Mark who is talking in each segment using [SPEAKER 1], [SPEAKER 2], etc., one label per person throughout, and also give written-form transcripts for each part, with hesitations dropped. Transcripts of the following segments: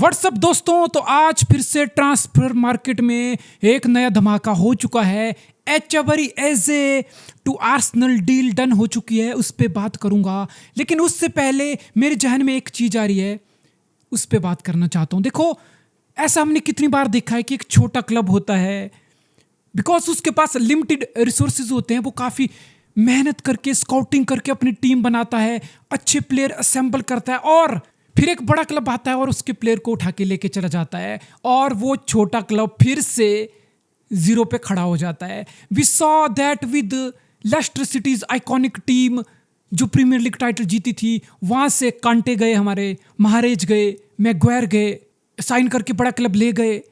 [SPEAKER 1] WhatsApp दोस्तों, तो आज फिर से ट्रांसफर मार्केट में एक नया धमाका हो चुका है। एचेवरी एजे टू आर्सेनल डील डन हो चुकी है, उस पर बात करूंगा। लेकिन उससे पहले मेरे जहन में एक चीज आ रही है, उस पर बात करना चाहता हूं। देखो, ऐसा हमने कितनी बार देखा है कि एक छोटा क्लब होता है, बिकॉज उसके पास लिमिटेड रिसोर्सेज होते हैं, वो काफ़ी मेहनत करके स्काउटिंग करके अपनी टीम बनाता है, अच्छे प्लेयर असेंबल करता है, और फिर एक बड़ा क्लब आता है और उसके प्लेयर को उठा के लेके चला जाता है, और वो छोटा क्लब फिर से जीरो पे खड़ा हो जाता है। We saw that with Leicester City's iconic team जो प्रीमियर लीग टाइटल जीती थी। वहां से कांटे गए, हमारे महारेज गए, मैग्वायर गए, साइन करके बड़ा क्लब ले गए।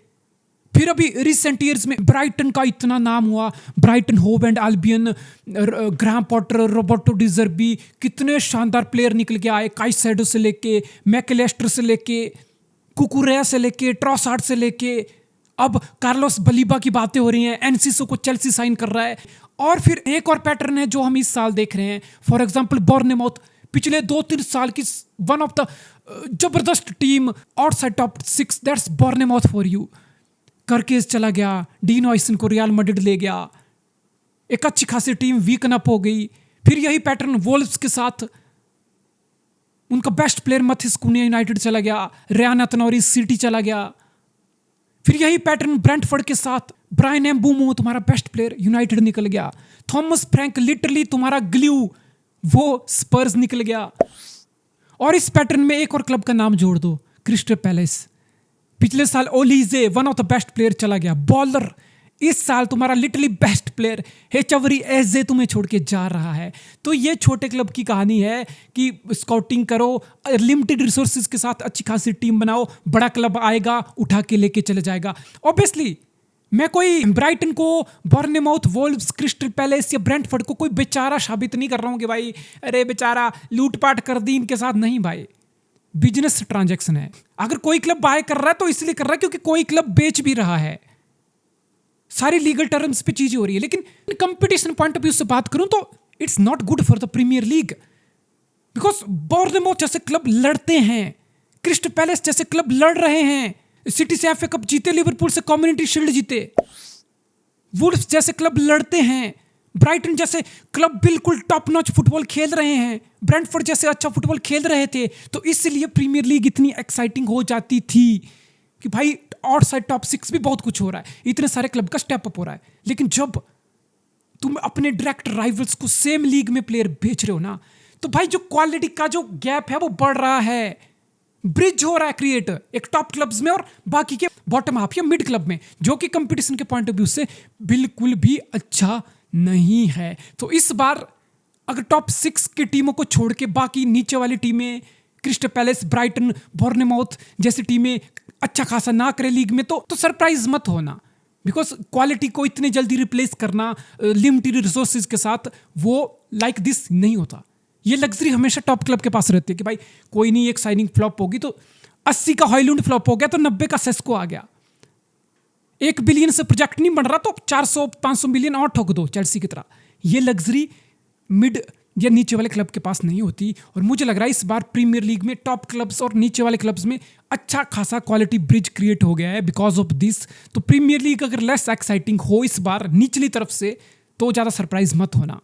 [SPEAKER 1] फिर अभी रिसेंट ईयर्स में ब्राइटन का इतना नाम हुआ, Brighton Hove and Albion, Graham Potter, Roberto De Zerbi, कितने शानदार प्लेयर निकल के आए। काइसेडो से लेके, मैकलेस्टर से लेके, कुकुरेया से लेके, ट्रॉसार्ड से लेके, अब कार्लोस बलीबा की बातें हो रही हैं, एनसीसो को चेल्सी साइन कर रहा है। और फिर एक और पैटर्न है जो हम इस साल देख रहे हैं। फॉर एग्जाम्पल बॉर्नेमाउथ पिछले 2-3 साल की वन ऑफ द जबरदस्त team outside top 6, that's Bournemouth for you करके चला गया। डीन ऑयसन को रियल मैड्रिड ले गया, एक अच्छी खासी टीम वीकन अप हो गई। फिर यही पैटर्न वोल्व्स के साथ, उनका बेस्ट प्लेयर मथिस कुनिया यूनाइटेड चला गया, रेयान अतनौरी सिटी चला गया। फिर यही पैटर्न ब्रेंटफोर्ड के साथ, ब्रायन एम्बूमो तुम्हारा बेस्ट प्लेयर यूनाइटेड निकल गया। थॉमस फ्रैंक लिटरली तुम्हारा ग्लू, वो स्पर्स निकल गया। और इस पैटर्न में एक और क्लब का नाम जोड़ दो, क्रिस्टल पैलेस। पिछले साल Olise one of the best player चला गया, बॉलर। इस साल तुम्हारा लिटरली बेस्ट प्लेयर एचेवरी एजे तुम्हें छोड़ के जा रहा है। तो ये छोटे क्लब की कहानी है कि स्काउटिंग करो, लिमिटेड रिसोर्सेज के साथ अच्छी खासी टीम बनाओ, बड़ा क्लब आएगा उठा के लेके चले जाएगा। ऑब्वियसली मैं कोई ब्राइटन को, बॉर्नेमाउथ, वोल्व्स, क्रिस्टल पैलेस या ब्रेंटफोर्ड को कोई बेचारा साबित नहीं कर रहा हूँ कि भाई अरे बेचारा लूटपाट कर दी इनके साथ। नहीं भाई, बिजनेस ट्रांजैक्शन है। अगर कोई क्लब बाय कर रहा है तो इसलिए कर रहा है क्योंकि कोई क्लब बेच भी रहा है। सारी लीगल टर्म्स पे चीजें हो रही है। लेकिन कंपटीशन पॉइंट ऑफ व्यू से बात करूं तो it's not good for the Premier League, because Bournemouth जैसे क्लब लड़ते हैं, क्रिस्टल पैलेस जैसे क्लब लड़ रहे हैं, सिटी से एफए कप जीते, लिवरपूल से कम्युनिटी शील्ड जीते, वुल्व्स जैसे क्लब लड़ते हैं, ब्राइटन जैसे क्लब बिल्कुल टॉप नॉच फुटबॉल खेल रहे हैं, ब्रेंटफोर्ड जैसे अच्छा फुटबॉल खेल रहे थे। तो इसलिए प्रीमियर लीग इतनी एक्साइटिंग हो जाती थी कि भाई आउटसाइड टॉप 6 भी बहुत कुछ हो रहा है, इतने सारे क्लब का स्टेप अप हो रहा है। लेकिन जब तुम अपने डायरेक्ट राइवल्स को सेम लीग में प्लेयर बेच रहे हो ना, तो भाई जो क्वालिटी का जो गैप है वो बढ़ रहा है, ब्रिज हो रहा है क्रिएट, एक टॉप क्लब्स में और बाकी के बॉटम हाफ या मिड क्लब में, जो कि कंपटीशन के पॉइंट ऑफ व्यू से बिल्कुल भी अच्छा नहीं है। तो इस बार अगर टॉप 6 की टीमों को छोड़ के बाकी नीचे वाली टीमें, क्रिस्टल पैलेस, ब्राइटन, बॉर्नेमाउथ जैसी टीमें अच्छा खासा ना करे लीग में, तो सरप्राइज मत होना, बिकॉज क्वालिटी को इतने जल्दी रिप्लेस करना लिमिटेड रिसोर्सेज के साथ वो लाइक दिस नहीं होता। ये लग्जरी हमेशा टॉप क्लब के पास रहती है कि भाई कोई नहीं, एक साइनिंग फ्लॉप होगी तो 80 का हॉयलैंड फ्लॉप हो गया तो 90 का सेस्को आ गया। 1 बिलियन से प्रोजेक्ट नहीं बन रहा तो 400-500 मिलियन और ठोक दो चेल्सी की तरह। ये लग्जरी मिड या नीचे वाले क्लब के पास नहीं होती। और मुझे लग रहा है इस बार प्रीमियर लीग में टॉप क्लब्स और नीचे वाले क्लब्स में अच्छा खासा क्वालिटी ब्रिज क्रिएट हो गया है बिकॉज ऑफ दिस। तो प्रीमियर लीग अगर लेस एक्साइटिंग हो इस बार निचली तरफ से, तो ज़्यादा सरप्राइज मत होना।